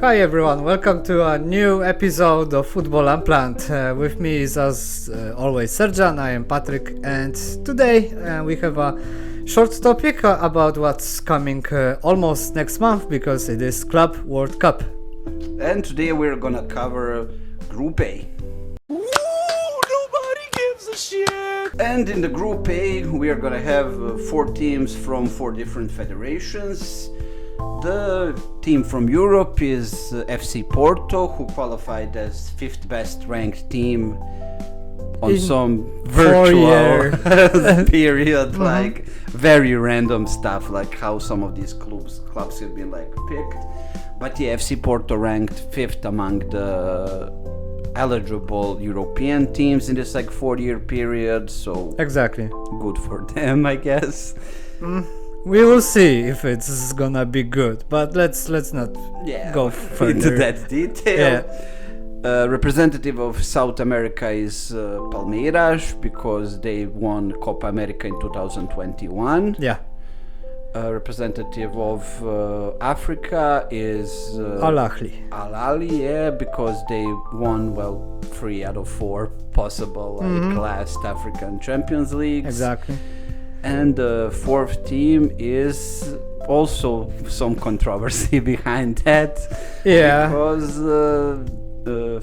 Hi everyone, welcome to a new episode of Football Unplanned. With me is as always Serjan, I am Patrick, and today we have a short topic about what's coming almost next month because it is Club World Cup. And today we're gonna cover Group A. Nobody gives a shit. And in the Group A we are gonna have 4 teams from 4 different federations. The team from Europe is FC Porto, who qualified as 5th best ranked team on In some virtual period, Mm-hmm. like very random stuff, like how some of these clubs have been like picked. But yeah, FC Porto ranked 5th among the eligible European teams in this like 4-year period, so Exactly. good for them, I guess. We will see if it's gonna be good, but let's not go further into that detail. Yeah. Representative of South America is Palmeiras because they won Copa America in 2021. Yeah, Representative of Africa is Al Ahly. Al Ahly, yeah, because they won 3 out of 4 possible last African Champions Leagues. Exactly. And the 4th team is also some controversy behind that. Yeah. Because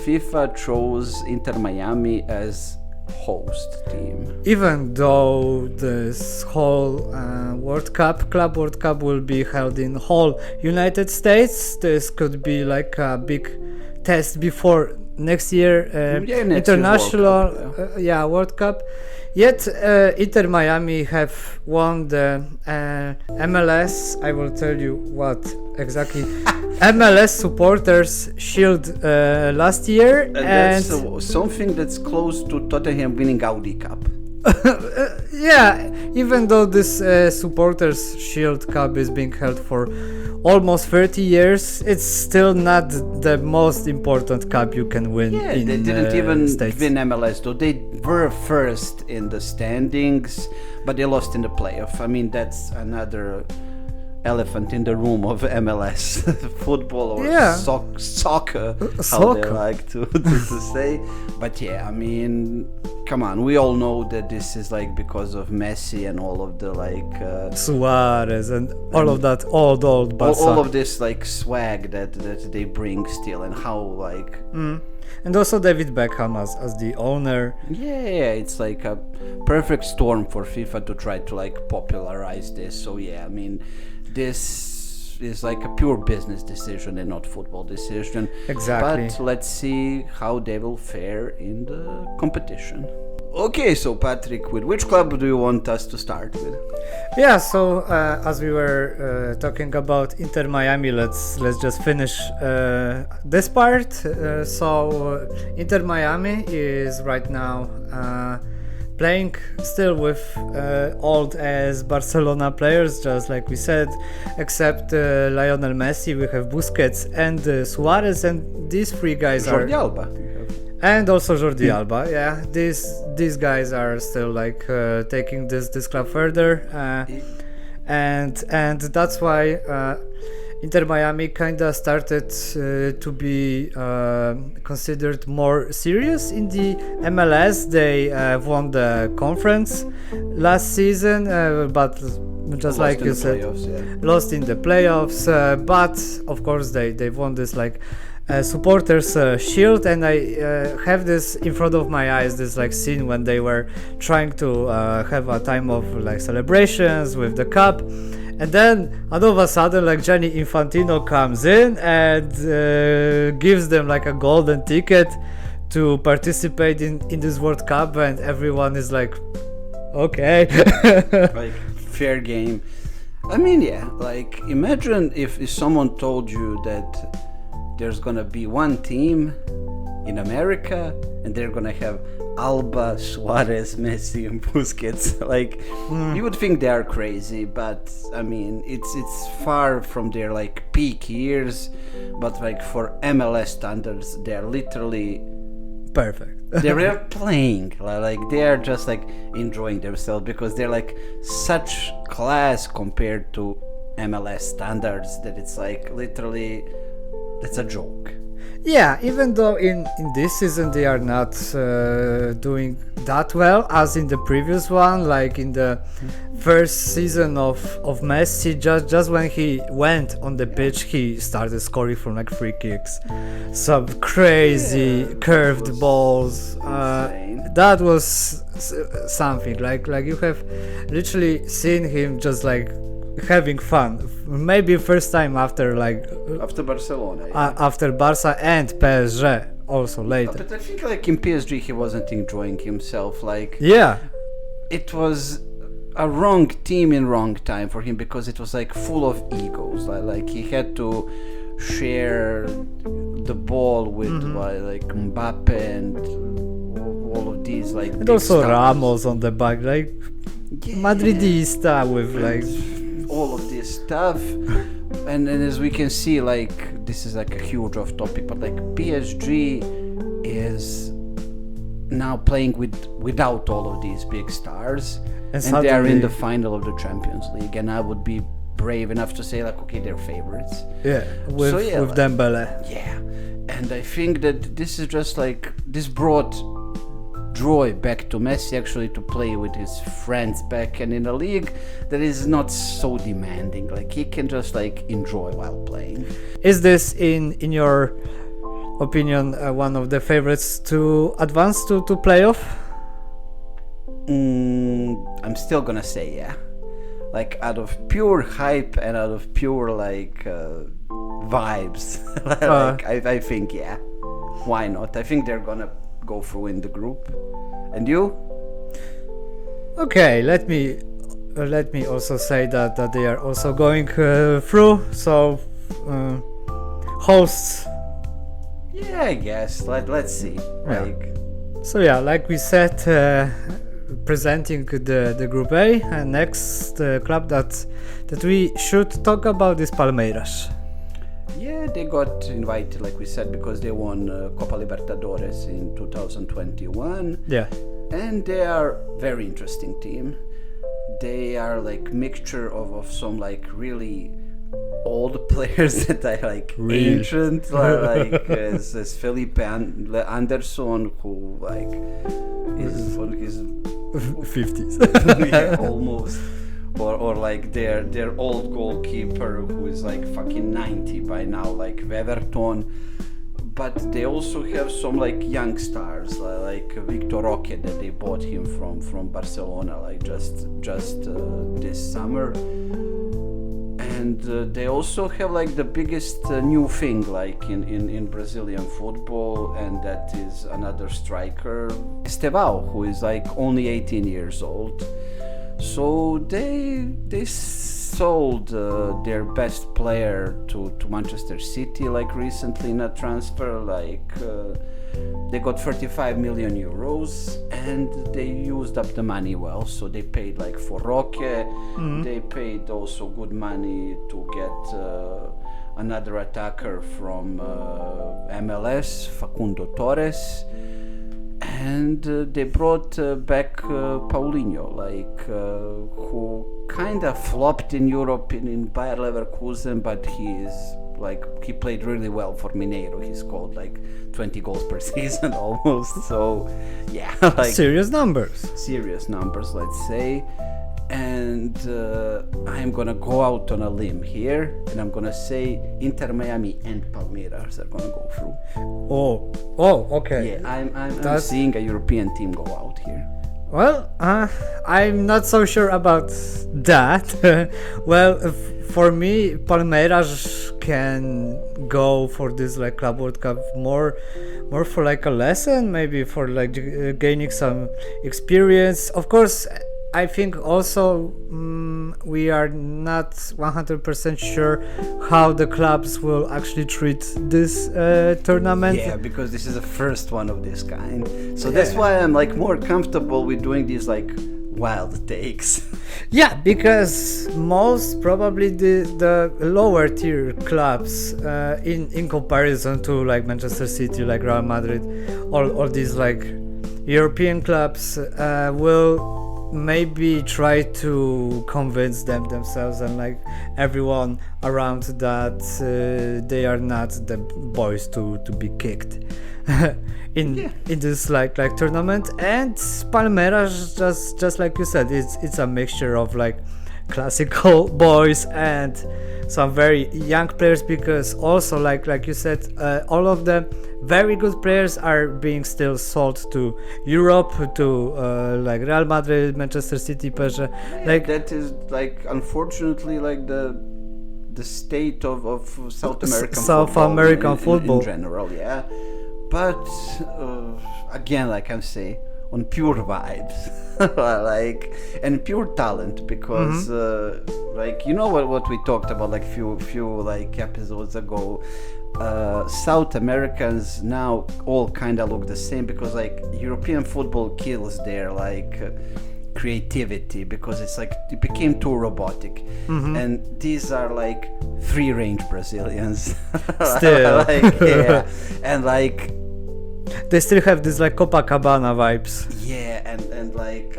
FIFA chose Inter Miami as host team. Even though this whole Club World Cup will be held in whole United States, this could be like a big test before next year Next year's international World Cup, World Cup. Yet Inter Miami have won the MLS. I will tell you what exactly. MLS Supporters Shield last year, And that's something that's close to Tottenham winning Audi Cup. yeah, even though this Supporters Shield Cup is being held for almost 30 years, it's still not the most important cup you can win. Yeah, in they didn't even States. win MLS though. They were first in the standings, but they lost in the playoff. I mean, that's another elephant in the room of MLS football or Yeah. soccer, how they Soccer. like to say. But yeah, I mean, come on, we all know that this is like because of Messi and all of the like Suarez and all of that old Barca. all of this like swag that they bring still, and how like And also David Beckham as the owner. yeah, it's like a perfect storm for FIFA to try to like popularize this. So yeah, I mean, this is like a pure business decision and not football decision. Exactly. But let's see how they will fare in the competition. Okay, so Patrick, with which club do you want us to start with? Yeah, so as we were talking about Inter Miami, let's just finish this part. So Inter Miami is right now playing still with old as Barcelona players, just like we said, except Lionel Messi. We have Busquets and Suarez, and these 3 guys Jordi are. Alba. And also Jordi Alba, yeah. These guys are still like taking this club further, and that's why Inter Miami kinda started to be considered more serious in the MLS. They won the conference last season, but just like you said, lost in the playoffs. But of course they won this like supporters shield, and I have this in front of my eyes, this like scene when they were trying to have a time of like celebrations with the cup, and then all of a sudden like Gianni Infantino comes in and gives them like a golden ticket to participate in this World Cup, and everyone is like, okay. Like fair game. I mean, yeah, like imagine if someone told you that there's gonna be one team in America and they're gonna have Alba, Suarez, Messi and Busquets. Like you would think they are crazy, but I mean it's far from their like peak years, but like for MLS standards they're literally Perfect. they're playing like they are just like enjoying themselves, because they're like such class compared to MLS standards that it's like literally that's a joke. Yeah, even though in this season they are not doing that well as in the previous one, like in the first season of Messi, just when he went on the pitch, he started scoring from like free kicks, some crazy curved balls. Insane. That was something like you have literally seen him just like having fun. Maybe first time after like After Barcelona, yeah. after Barca and PSG also later. But I think like in PSG he wasn't enjoying himself. Like Yeah, it was a wrong team in wrong time for him because it was like full of egos. Like he had to share the ball with like Mbappe and all of these like. and big also stars. Ramos on the back, like Yeah. Madridista with like all of this stuff. And as we can see, like this is like a huge off topic, but like PSG is now playing without all of these big stars, and they are in suddenly- the final of the Champions League. And I would be brave enough to say like, okay, they're favorites. yeah with So, yeah, with like- Dembele. Yeah, and I think that this is just like this brought joy back to Messi actually to play with his friends back and in a league that is not so demanding. Like he can just like enjoy while playing. Is this in your opinion one of the favorites to advance to playoff? I'm still gonna say yeah. Like out of pure hype and out of pure like vibes, like I think yeah. Why not? I think they're gonna go through in the group. And you? Okay, let me also say that they are also going through. So hosts. Yeah, I guess. Let's see. Yeah. Like So yeah, like we said, presenting the Group A, and next club that we should talk about is Palmeiras. yeah, they got invited, like we said, because they won Copa Libertadores in 2021, Yeah, and they are very interesting team. They are like mixture of some like really old players that I like Really? ancient, like as Felipe Anderson, who like is on his 50s. yeah, almost. Or like their old goalkeeper who is like fucking 90 by now, like Everton. But they also have some like young stars like Victor Roque that they bought him from Barcelona like just this summer. And they also have like the biggest new thing like in Brazilian football, and that is another striker, Estevao, who is like only 18 years old. So they sold their best player to Manchester City like recently in a transfer. Like they got 35 million euros, and they used up the money well. So they paid like for Roque. They paid also good money to get another attacker from MLS, Facundo Torres. And they brought back Paulinho, like who kind of flopped in Europe in Bayer Leverkusen, but he played really well for Mineiro. He scored like 20 goals per season almost. So yeah, like Serious numbers. serious numbers, let's say. And I'm gonna go out on a limb here, and I'm gonna say Inter Miami and Palmeiras are gonna go through. Oh, okay. Yeah, I'm That's- seeing a European team go out here. Well, I'm not so sure about that. Well, for me, Palmeiras can go for this like Club World Cup more for like a lesson, maybe for like gaining some experience. Of course, I think also we are not 100% sure how the clubs will actually treat this tournament. Yeah, because this is the first one of this kind. So that's why I'm like more comfortable with doing these like wild takes. Yeah, because most probably the lower tier clubs in comparison to like Manchester City, like Real Madrid, all these like European clubs will maybe try to convince themselves and like everyone around that they are not the boys to be kicked in this like tournament. And Palmeiras, just like you said, it's a mixture of like classical boys and some very young players, because also like you said, all of the very good players are being still sold to Europe, to like Real Madrid, Manchester City, PSG. Like that is like unfortunately like the state of South American football in general, yeah. But again, like I'm saying, on pure vibes, like, and pure talent, because like, you know what we talked about like few like episodes ago. South Americans now all kind of look the same, because like European football kills their like creativity, because it's like it became too robotic, and these are like free range Brazilians still. like, yeah, and like they still have this like Copacabana vibes. Yeah, and like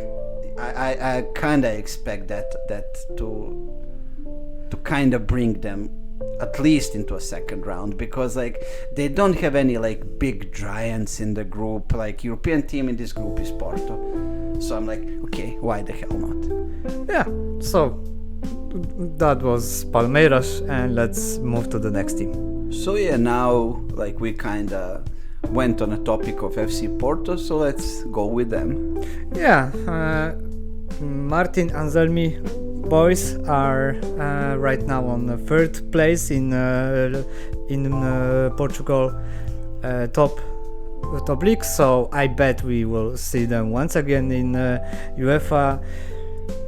I kind of expect that to kind of bring them at least into a second round, because like they don't have any like big giants in the group. Like European team in this group is Porto, so I'm like, okay, why the hell not? Yeah, so that was Palmeiras, and let's move to the next team. So yeah, now like we kind of went on a topic of FC Porto, so let's go with them. Yeah, Martin Anselmi boys are right now on the third place in Portugal top league, so I bet we will see them once again in UEFA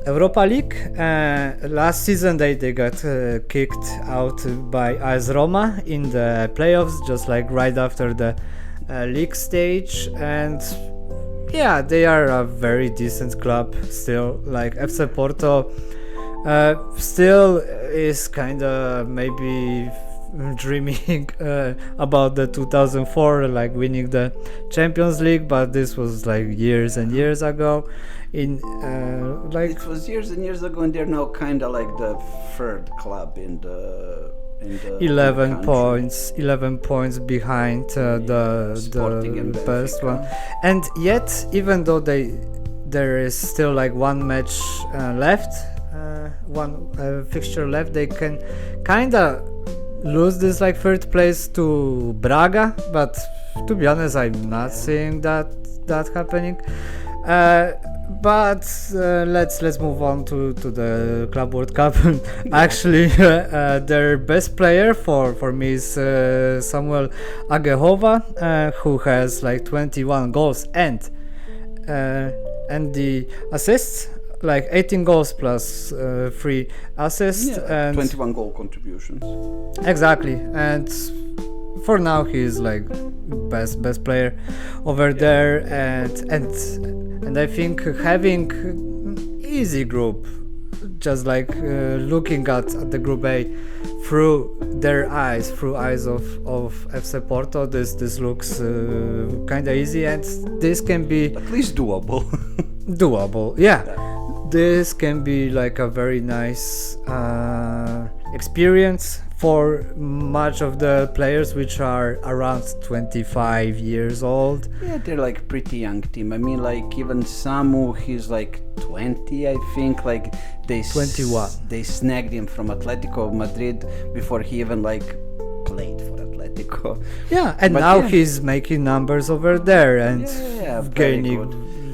Europa League. Last season they got kicked out by AS Roma in the playoffs, just like right after the league stage, and yeah, they are a very decent club still. Like FC Porto still is kind of maybe dreaming about the 2004 like winning the Champions League, but this was like years and years ago. In like it was years and years ago, and they're now kind of like the third club in the 11 points behind the best one, and yet even though there is still like one match left, one fixture left, they can kind of lose this like third place to Braga, but to be honest I'm not seeing that happening. But let's move on to the Club World Cup. Actually, their best player for me is Samuel Agehova, who has like 21 goals and the assists, like 18 goals plus 3 assists, and 21 goal contributions. Exactly, and for now he's like best player over there, and I think having easy group, just like looking at the group A through eyes of FC Porto, this looks kind of easy, and this can be at least doable. Yeah. This can be like a very nice experience for much of the players, which are around 25 years old. Yeah, they're like pretty young team. I mean, like even Samu, he's like 20, I think. Like they 21. They snagged him from Atletico Madrid before he even like played for Atletico. Yeah, and but now he's making numbers over there and gaining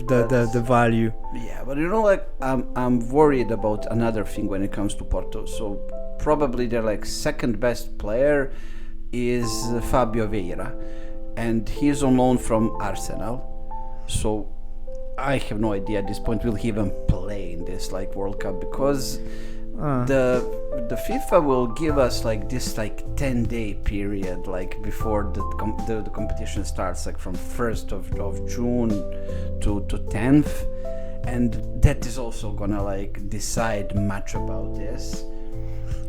the value. Yeah, but you know, like I'm worried about another thing when it comes to Porto. So probably their like second best player is Fabio Vieira, and he's on loan from Arsenal. So I have no idea at this point will he even play in this like World Cup, because the FIFA will give us like this like 10-day period like before the competition starts, like from 1st of June to 10th, and that is also gonna like decide much about this.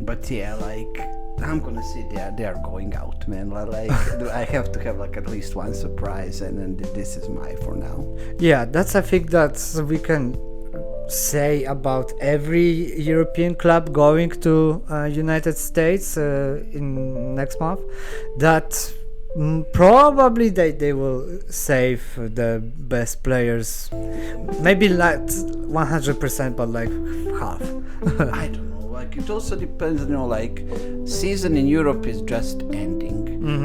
But yeah, like I'm gonna say they are going out, man. Like I have to have like at least one surprise, and then this is my for now. Yeah, that's I think that we can say about every European club going to United States in next month, that probably they will save the best players, maybe like 100%, but like half. I don't know. Like it also depends. Like season in Europe is just ending.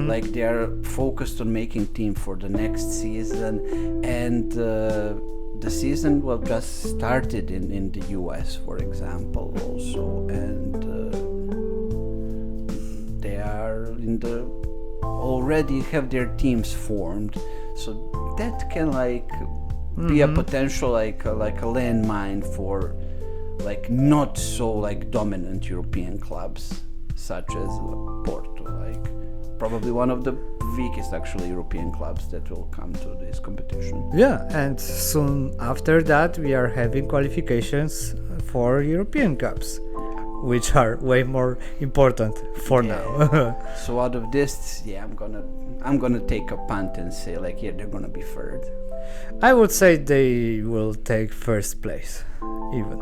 Like they are focused on making team for the next season, and the season well just started in the US, for example, also, and they are in the already have their teams formed, so that can like be a potential like a landmine for like not so like dominant European clubs such as Porto, like probably one of the weakest actually European clubs that will come to this competition. Yeah, and soon after that we are having qualifications for European Cups, which are way more important for now. So out of this, I'm gonna take a punt and say like they're gonna be third. I would say they will take first place, even.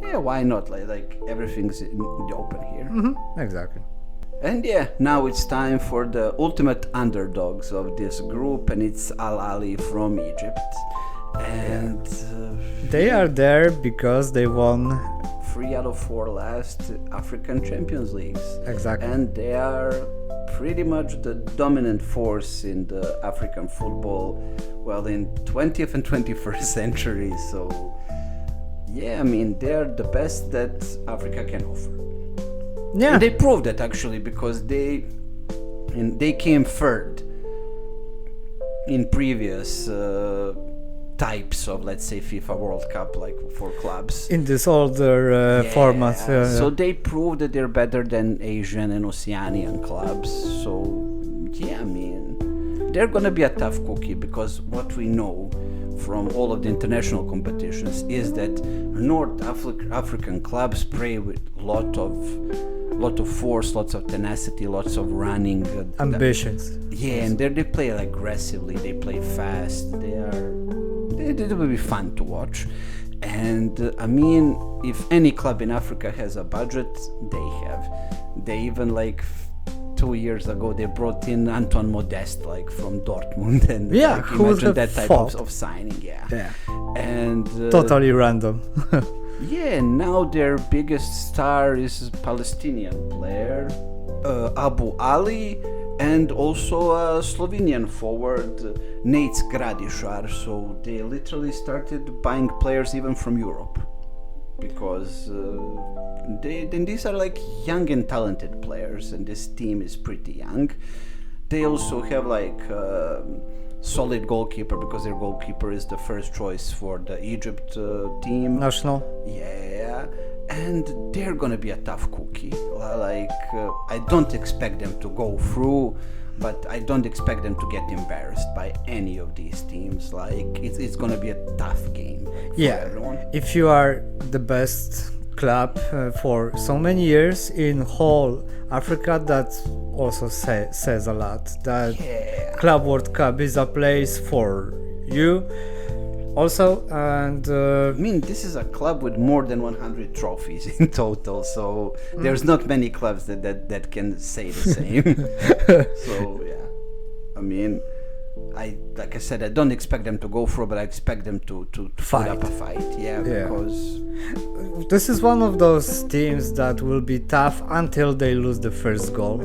Yeah, why not? Like everything's in the open here. Exactly. And now it's time for the ultimate underdogs of this group, and it's Al Ahly from Egypt. And They are there because they won 3 out of 4 last African Champions Leagues. Exactly. And they are pretty much the dominant force in the African football, well, in 20th and 21st century. So, I mean, they're the best that Africa can offer. Yeah. And they proved that actually, because they came third in previous types of, let's say, FIFA World Cup, like for clubs. In this older format. So they proved that they're better than Asian and Oceanian clubs. So, I mean, they're gonna be a tough cookie, because what we know from all of the international competitions is that North African clubs play with lot of force, lots of tenacity, lots of running, ambitions. And they play aggressively, they play fast, they will be fun to watch. And I mean, if any club in Africa has a budget, they even 2 years ago they brought in Antoine Modeste from Dortmund, and who would imagine have that type thought? of signing. And Totally random. now their biggest star is a Palestinian player, Abu Ali, and also a Slovenian forward, Nate Gradišar. So they literally started buying players even from Europe, because these are young and talented players, and this team is pretty young. They also have solid goalkeeper, because their goalkeeper is the first choice for the Egypt team. National. And they're gonna be a tough cookie. I don't expect them to go through, but I don't expect them to get embarrassed by any of these teams. It's gonna be a tough game for everyone. If you are the best club for so many years in whole Africa, that also says a lot. That Club World Cup is a place for you also. And I mean, this is a club with more than 100 trophies in total, so there's not many clubs that can say the same. So I mean, like I said, I don't expect them to go through, but I expect them to put up a fight. Because this is one of those teams that will be tough until they lose the first goal,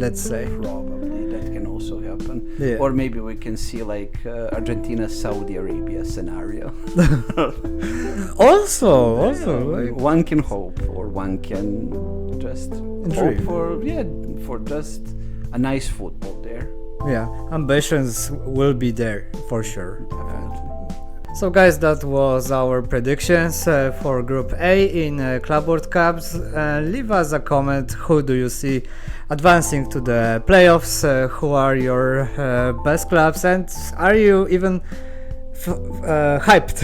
let's say. Probably that can also happen. Or maybe we can see Argentina Saudi Arabia scenario. also one can hope, or one can just hope for just a nice football there. Ambitions will be there for sure. So guys, that was our predictions for Group A in Club World Cups. Leave us a comment. Who do you see advancing to the playoffs? Who are your best clubs? And are you even hyped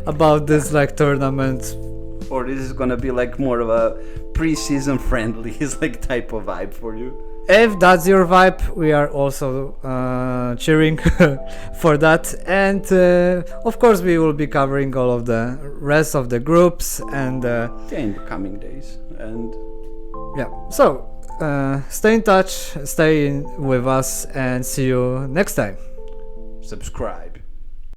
about this tournament? Or this is gonna be more of a pre-season friendly type of vibe for you? if that's your vibe, we are also cheering for that. And of course, we will be covering all of the rest of the groups and in the coming days. And yeah. So stay in touch, stay with us, and see you next time. subscribe.